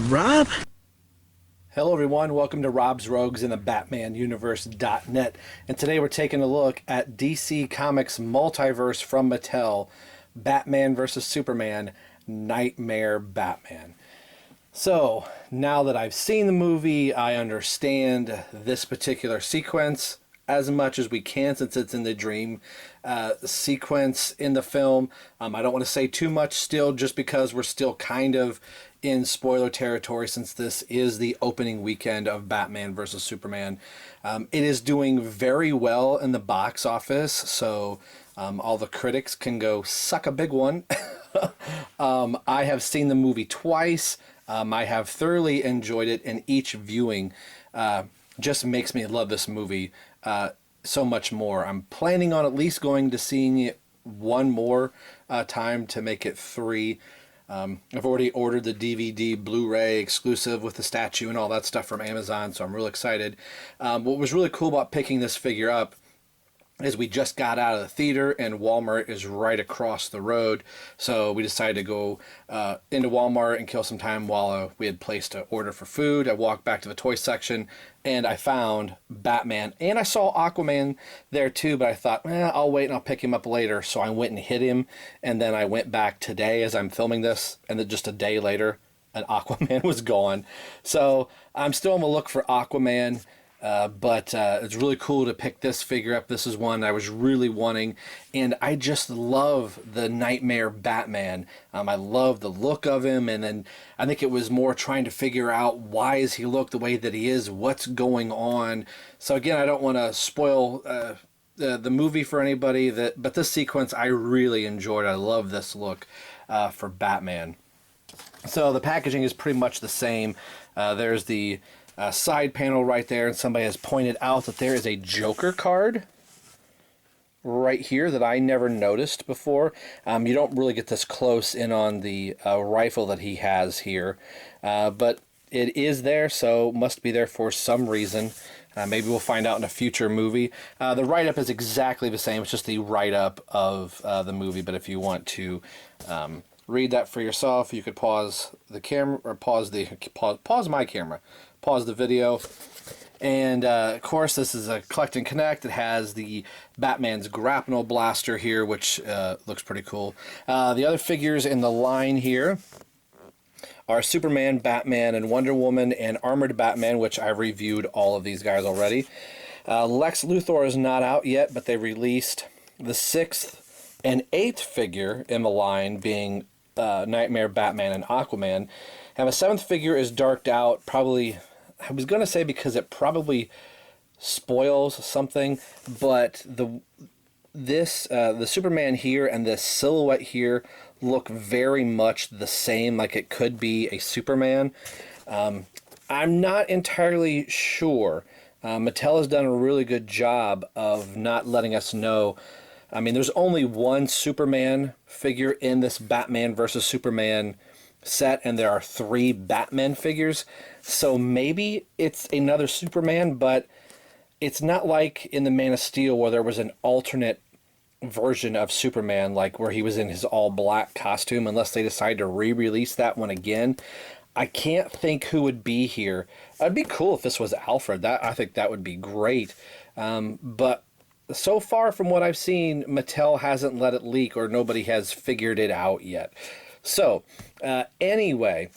Rob? Hello everyone, welcome to Rob's Rogues in the Batman Universe.net, and today we're taking a look at DC Comics Multiverse from Mattel, Batman vs. Superman, Knightmare Batman. So, now that I've seen the movie, I understand this particular sequence as much as we can since it's in the dream sequence in the film. I don't want to say too much still just because we're still kind of in spoiler territory since this is the opening weekend of Batman vs. Superman. It is doing very well in the box office, so all the critics can go suck a big one. I have seen the movie twice. I have thoroughly enjoyed it, and each viewing just makes me love this movie so much more. I'm planning on at least going to seeing it one more time to make it three. I've already ordered the DVD Blu-ray exclusive with the statue and all that stuff from Amazon, so I'm real excited. What was really cool about picking this figure up is we just got out of the theater and Walmart is right across the road, so we decided to go into Walmart and kill some time while we had placed an order for food. I walked back to the toy section and I found Batman, and I saw Aquaman there too, but I thought, I'll wait and I'll pick him up later, so I went and hit him, and then I went back today as I'm filming this, and then just a day later and Aquaman was gone. So I'm still on the look for Aquaman. But it's really cool to pick this figure up. This is one I was really wanting, and I just love the Knightmare Batman. I love the look of him, and then I think it was more trying to figure out why is he look the way that he is, what's going on. So again, I don't want to spoil the movie for anybody, but this sequence I really enjoyed. I love this look for Batman. So the packaging is pretty much the same. There's the side panel right there, and somebody has pointed out that there is a Joker card right here that I never noticed before. You don't really get this close in on the rifle that he has here, but it is there, so must be there for some reason. Maybe we'll find out in a future movie. The write-up is exactly the same. It's just the write-up of the movie, but if you want to read that for yourself, you could pause the camera, or pause my camera, pause the video. And of course, this is a collect and connect. It has the Batman's grapnel blaster here, which looks pretty cool. The other figures in the line here are Superman, Batman, and Wonder Woman, and Armored Batman, which I've reviewed all of these guys already. Lex Luthor is not out yet, but they released the 6th and 8th figure in the line, being Knightmare Batman and Aquaman. And the 7th figure is darked out, probably, I was going to say because it probably spoils something, but the Superman here and this silhouette here look very much the same, like it could be a Superman. I'm not entirely sure. Mattel has done a really good job of not letting us know. I mean, there's only one Superman figure in this Batman versus Superman set, and there are 3 Batman figures. So maybe it's another Superman, but it's not like in the Man of Steel where there was an alternate version of Superman, like where he was in his all-black costume, unless they decide to re-release that one again. I can't think who would be here. It'd be cool if this was Alfred. I think that would be great. But so far from what I've seen, Mattel hasn't let it leak, or nobody has figured it out yet. So, anyway,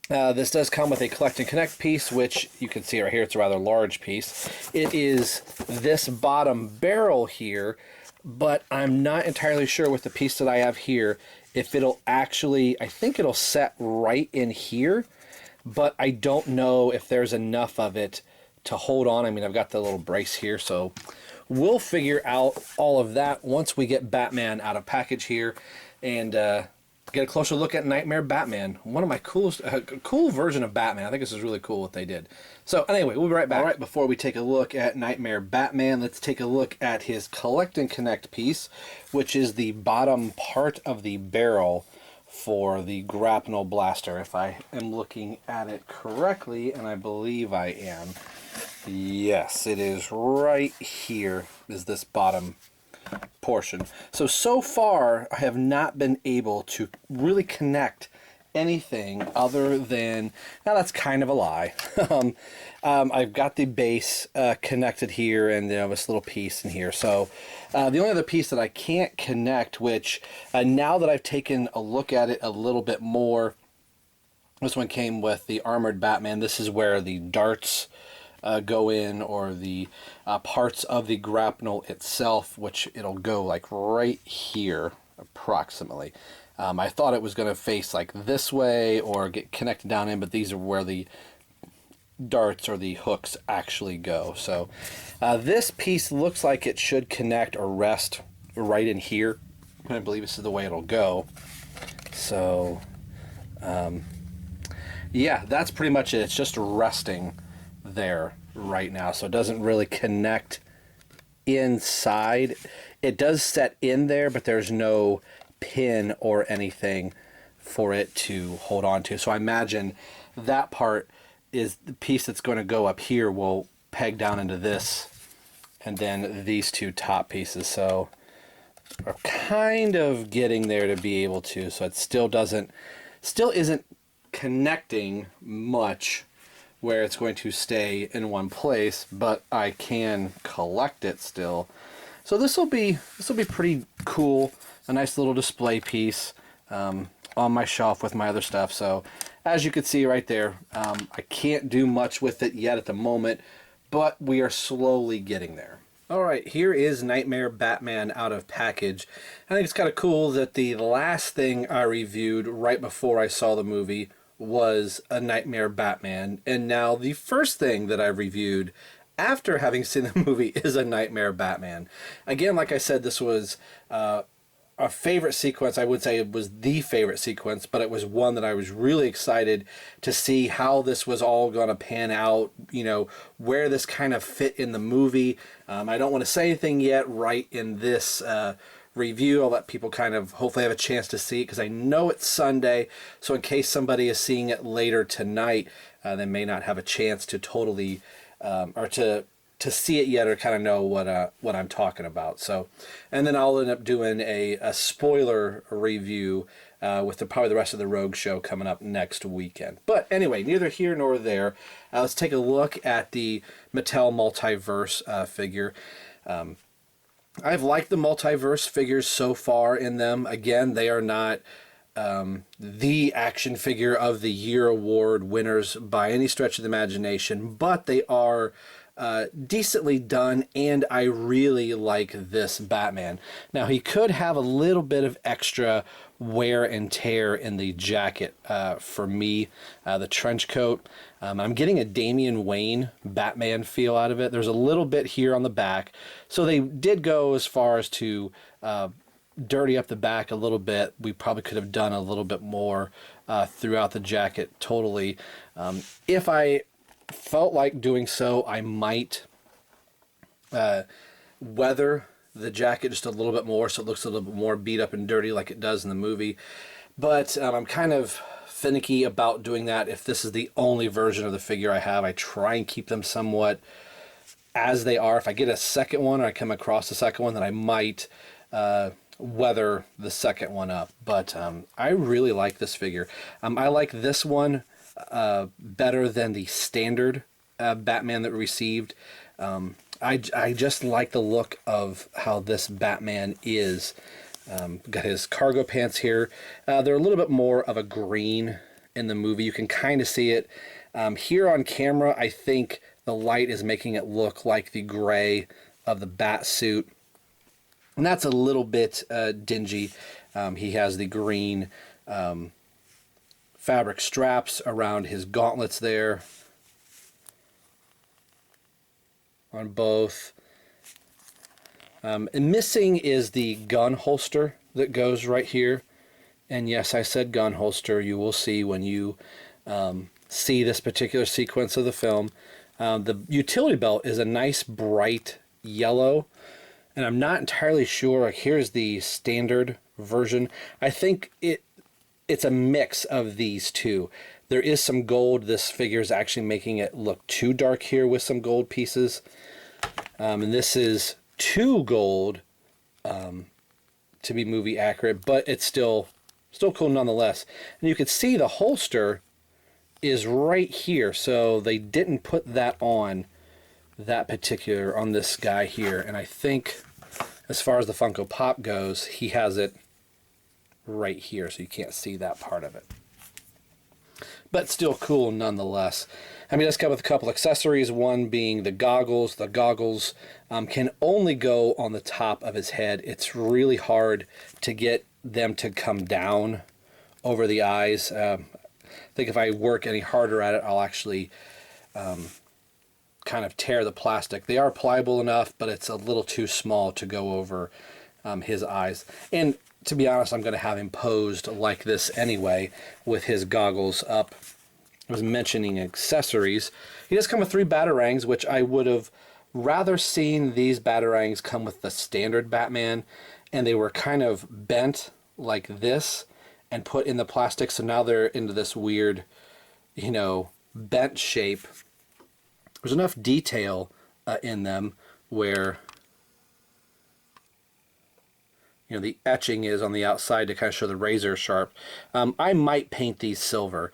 this does come with a Collect and Connect piece, which you can see right here. It's a rather large piece. It is this bottom barrel here, but I'm not entirely sure with the piece that I have here if it'll actually, I think it'll set right in here, but I don't know if there's enough of it to hold on. I mean, I've got the little brace here, so we'll figure out all of that once we get Batman out of package here and get a closer look at Knightmare Batman. One of my coolest, cool version of Batman. I think this is really cool what they did. So anyway, we'll be right back. All right, before we take a look at Knightmare Batman, let's take a look at his Collect and Connect piece, which is the bottom part of the barrel for the grapnel blaster, if I am looking at it correctly, and I believe I am. Yes, it is right here, is this bottom portion. So far, I have not been able to really connect anything other than, now that's kind of a lie. I've got the base connected here, and this little piece in here. So the only other piece that I can't connect, which now that I've taken a look at it a little bit more, this one came with the armored Batman. This is where the darts go in, or the parts of the grapnel itself, which it'll go like right here approximately. I thought it was going to face like this way or get connected down in, but these are where the darts or the hooks actually go. So this piece looks like it should connect or rest right in here. I believe this is the way it'll go. So yeah, that's pretty much it. It's just resting there right now, so it doesn't really connect inside. It does set in there, but there's no pin or anything for it to hold on to. So I imagine that part is the piece that's going to go up here will peg down into this, and then these two top pieces. So we're kind of getting there to be able to, so it still isn't connecting much where it's going to stay in one place, but I can collect it still. So this will be pretty cool, a nice little display piece on my shelf with my other stuff. So as you can see right there, I can't do much with it yet at the moment, but we are slowly getting there. All right, here is Knightmare Batman out of package. I think it's kind of cool that the last thing I reviewed right before I saw the movie was a Knightmare Batman, and now the first thing that I reviewed after having seen the movie is a Knightmare Batman. Again, like I said, this was a favorite sequence. I would say it was the favorite sequence, but it was one that I was really excited to see how this was all going to pan out, where this kind of fit in the movie. I don't want to say anything yet right in this review. I'll let people kind of hopefully have a chance to see it, because I know it's Sunday, so in case somebody is seeing it later tonight, they may not have a chance to totally or to see it yet, or kind of know what I'm talking about. So, and then I'll end up doing a spoiler review with probably the rest of the Rogue show coming up next weekend. But anyway, neither here nor there. Let's take a look at the Mattel Multiverse figure. I've liked the Multiverse figures so far in them. Again, they are not the action figure of the year award winners by any stretch of the imagination, but they are decently done, and I really like this Batman. Now, he could have a little bit of extra wear and tear in the jacket for me, the trench coat. I'm getting a Damian Wayne Batman feel out of it. There's a little bit here on the back, so they did go as far as to dirty up the back a little bit. We probably could have done a little bit more throughout the jacket totally. If I felt like doing so, I might weather the jacket just a little bit more so it looks a little bit more beat up and dirty like it does in the movie. But I'm kind of finicky about doing that. If this is the only version of the figure I have, I try and keep them somewhat as they are. If I get a second one, or I come across a second one, then I might weather the second one up. But I really like this figure. I like this one better than the standard Batman that we received. I just like the look of how this Batman is. Got his cargo pants here. They're a little bit more of a green in the movie. You can kind of see it. Here on camera, I think the light is making it look like the gray of the bat suit. And that's a little bit dingy. He has the green fabric straps around his gauntlets there on both. And missing is the gun holster that goes right here. And yes, I said gun holster. You will see when you see this particular sequence of the film. The utility belt is a nice bright yellow, and I'm not entirely sure. Like, here's the standard version. I think it's a mix of these two. There is some gold. This figure is actually making it look too dark here with some gold pieces. And this is too gold to be movie accurate, but it's still cool nonetheless. And you can see the holster is right here, so they didn't put that on this guy here. And I think as far as the Funko Pop goes, he has it right here, so you can't see that part of it. But still cool nonetheless. I mean, let's come with a couple accessories, one being the goggles. The goggles can only go on the top of his head. It's really hard to get them to come down over the eyes. I think if I work any harder at it, I'll actually kind of tear the plastic. They are pliable enough, but it's a little too small to go over his eyes. And to be honest, I'm going to have him posed like this anyway with his goggles up. I was mentioning accessories. He does come with 3 batarangs, which I would have rather seen these batarangs come with the standard Batman, and they were kind of bent like this and put in the plastic, so now they're into this weird, you know, bent shape. There's enough detail in them where, you know, the etching is on the outside to kind of show the razor sharp. I might paint these silver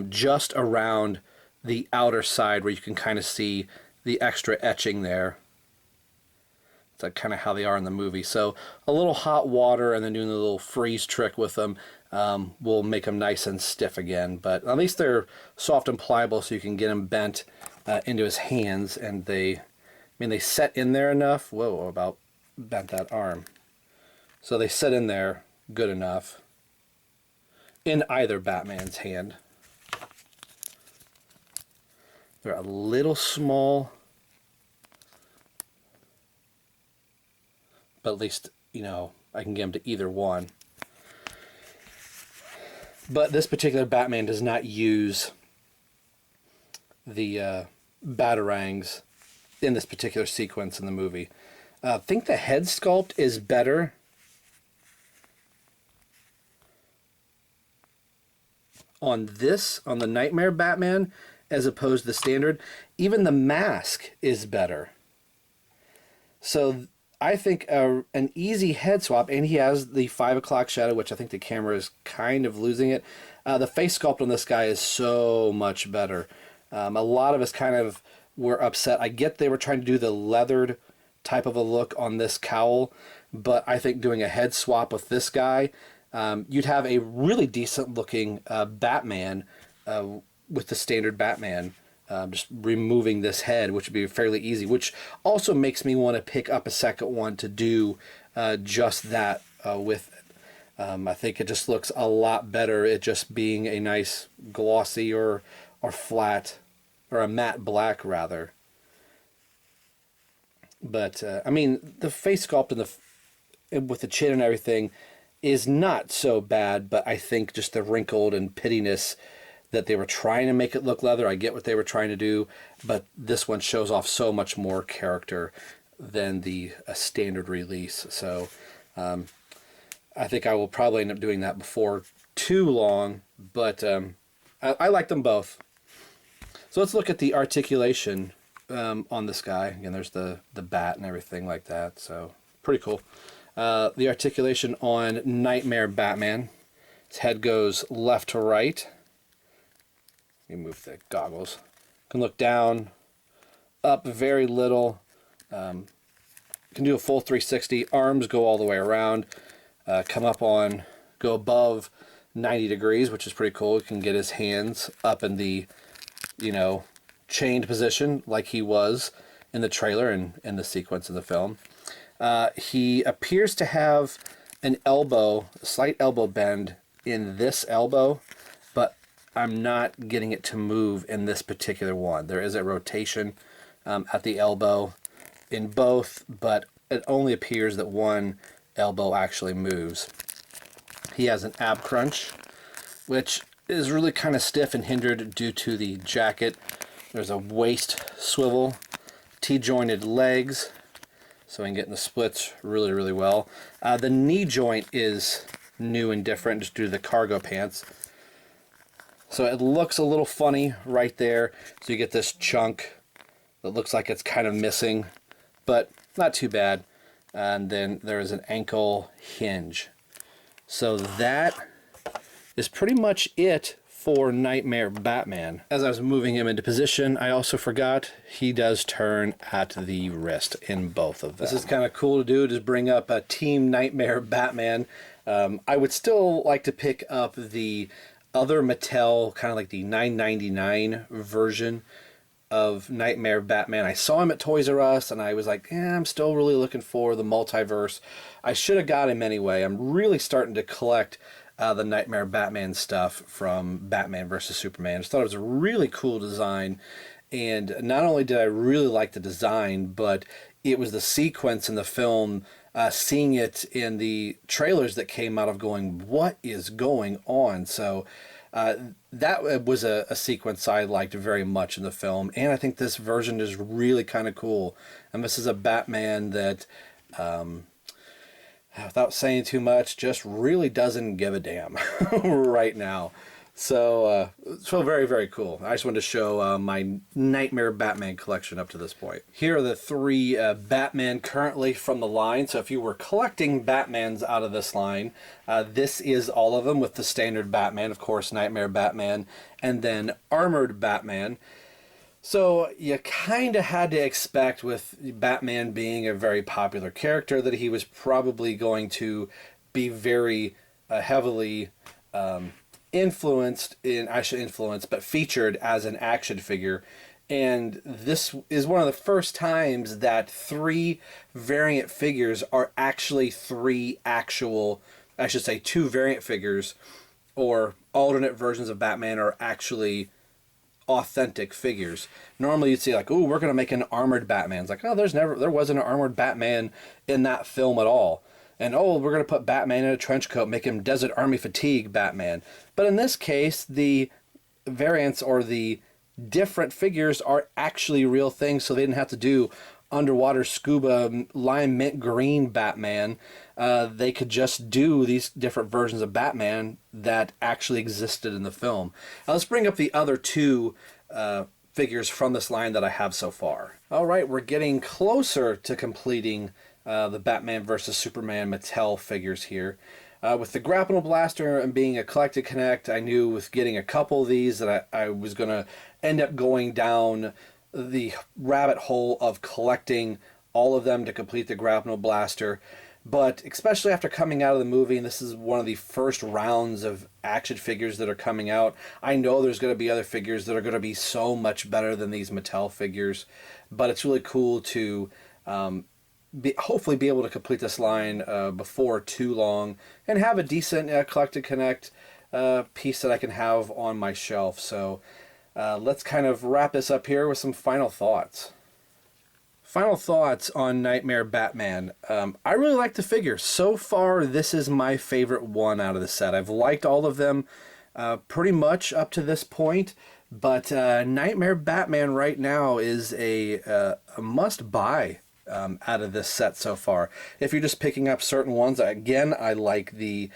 just around the outer side where you can kind of see the extra etching there. It's like kind of how they are in the movie. So a little hot water and then doing a little freeze trick with them will make them nice and stiff again. But at least they're soft and pliable, so you can get them bent into his hands. And they set in there enough. Whoa, about bent that arm. So they set in there good enough in either Batman's hand. They're a little small, but at least, you know, I can get them to either one. But this particular Batman does not use the batarangs in this particular sequence in the movie. I think the head sculpt is better on the Knightmare Batman as opposed to the standard. Even the mask is better. So I think an easy head swap, and he has the 5 o'clock shadow, which I think the camera is kind of losing it. The face sculpt on this guy is so much better. A lot of us kind of were upset. I get they were trying to do the leathered type of a look on this cowl, but I think doing a head swap with this guy, you'd have a really decent looking Batman with the standard Batman. Just removing this head, which would be fairly easy, which also makes me want to pick up a second one to do just that with it. I think it just looks a lot better, it just being a nice glossy or flat, or a matte black rather. But I mean, the face sculpt and with the chin and everything is not so bad, but I think just the wrinkled and pittiness that they were trying to make it look leather. I get what they were trying to do, but this one shows off so much more character than the standard release. So I think I will probably end up doing that before too long, but I like them both. So let's look at the articulation on this guy. Again, there's the bat and everything like that, so pretty cool. The articulation on Knightmare Batman. His head goes left to right. Let me move the goggles. Can look down, up very little. Can do a full 360. Arms go all the way around. Go above 90 degrees, which is pretty cool. You can get his hands up in the, you know, chained position like he was in the trailer and in the sequence of the film. He appears to have a slight elbow bend in this elbow, but I'm not getting it to move in this particular one. There is a rotation at the elbow in both, but it only appears that one elbow actually moves. He has an ab crunch, which is really kind of stiff and hindered due to the jacket. There's a waist swivel, T-jointed legs, so I can get in the splits really, really well. The knee joint is new and different just due to the cargo pants. So it looks a little funny right there. So you get this chunk that looks like it's kind of missing, but not too bad. And then there is an ankle hinge. So that is pretty much it for Knightmare Batman. As I was moving him into position, I also forgot he does turn at the wrist in both of them. This is kind of cool to do, just bring up a Team Knightmare Batman. I would still like to pick up the other Mattel, kind of like the $9.99 version of Knightmare Batman. I saw him at Toys R Us and I was like, I'm still really looking for the Multiverse. I should have got him anyway. I'm really starting to collect the Knightmare Batman stuff from Batman vs. Superman. I just thought it was a really cool design, and not only did I really like the design, but it was the sequence in the film, seeing it in the trailers that came out of going, what is going on? So that was a sequence I liked very much in the film, and I think this version is really kind of cool. And this is a Batman that, without saying too much, just really doesn't give a damn right now. So very, very cool. I just wanted to show my Knightmare Batman collection up to this point. Here are the three Batman currently from the line. So if you were collecting Batmans out of this line, this is all of them with the standard Batman, of course, Knightmare Batman, and then Armored Batman. So you kind of had to expect, with Batman being a very popular character, that he was probably going to be very heavily but featured as an action figure. And this is one of the first times that three variant figures are actually two variant figures or alternate versions of Batman are actually authentic figures. Normally you'd see like, oh, we're going to make an armored Batman. It's like, oh, there wasn't an armored Batman in that film at all. And oh, we're going to put Batman in a trench coat, make him Desert Army Fatigue Batman. But in this case, the variants or the different figures are actually real things, so they didn't have to do underwater scuba lime mint green Batman. They could just do these different versions of Batman that actually existed in the film. Now let's bring up the other two figures from this line that I have so far. All right, we're getting closer to completing the Batman vs. Superman Mattel figures here. With the grapple blaster and being a collect and connect, I knew with getting a couple of these that I was going to end up going down the rabbit hole of collecting all of them to complete the grapple blaster. But especially after coming out of the movie, and this is one of the first rounds of action figures that are coming out, I know there's going to be other figures that are going to be so much better than these Mattel figures. But it's really cool to hopefully be able to complete this line before too long and have a decent collect and connect piece that I can have on my shelf. So let's kind of wrap this up here with some final thoughts. Final thoughts on Knightmare Batman. I really like the figure. So far, this is my favorite one out of the set. I've liked all of them pretty much up to this point, but Knightmare Batman right now is a must-buy out of this set so far. If you're just picking up certain ones, again, I like the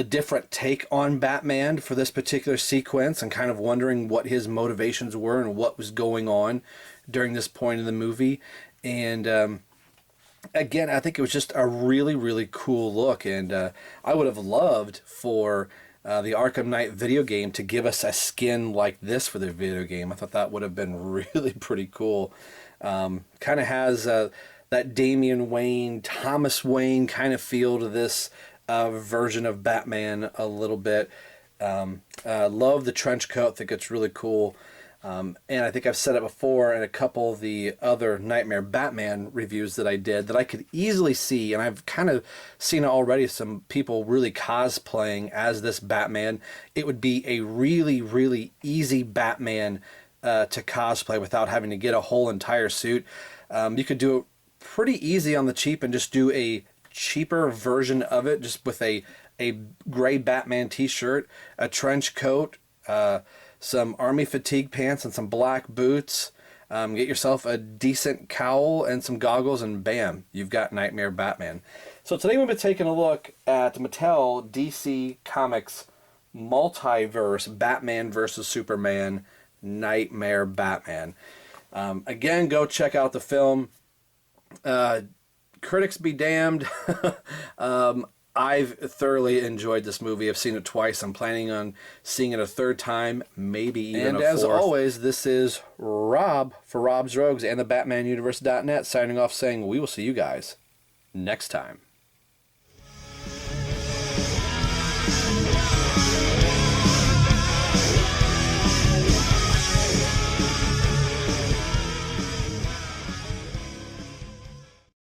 different take on Batman for this particular sequence and kind of wondering what his motivations were and what was going on during this point in the movie. And again, I think it was just a really, really cool look, and I would have loved for the Arkham Knight video game to give us a skin like this for the video game. I thought that would have been really pretty cool. Kind of has that Damian Wayne, Thomas Wayne kind of feel to this version of Batman a little bit. Love the trench coat. Think it's really cool. And I think I've said it before in a couple of the other Knightmare Batman reviews that I did, that I could easily see, and I've kind of seen it already, some people really cosplaying as this Batman. It would be a really, really easy Batman to cosplay without having to get a whole entire suit. You could do it pretty easy on the cheap and just do a cheaper version of it, just with a gray Batman t-shirt, a trench coat, some army fatigue pants, and some black boots. Get yourself a decent cowl and some goggles, and bam, you've got Knightmare Batman. So today we'll be taking a look at Mattel DC Comics Multiverse Batman versus Superman Knightmare Batman. Again, go check out the film. Critics be damned. I've thoroughly enjoyed this movie. I've seen it twice. I'm planning on seeing it a third time, maybe even a fourth. And as always, this is Rob for Rob's Rogues and the BatmanUniverse.net signing off saying we will see you guys next time.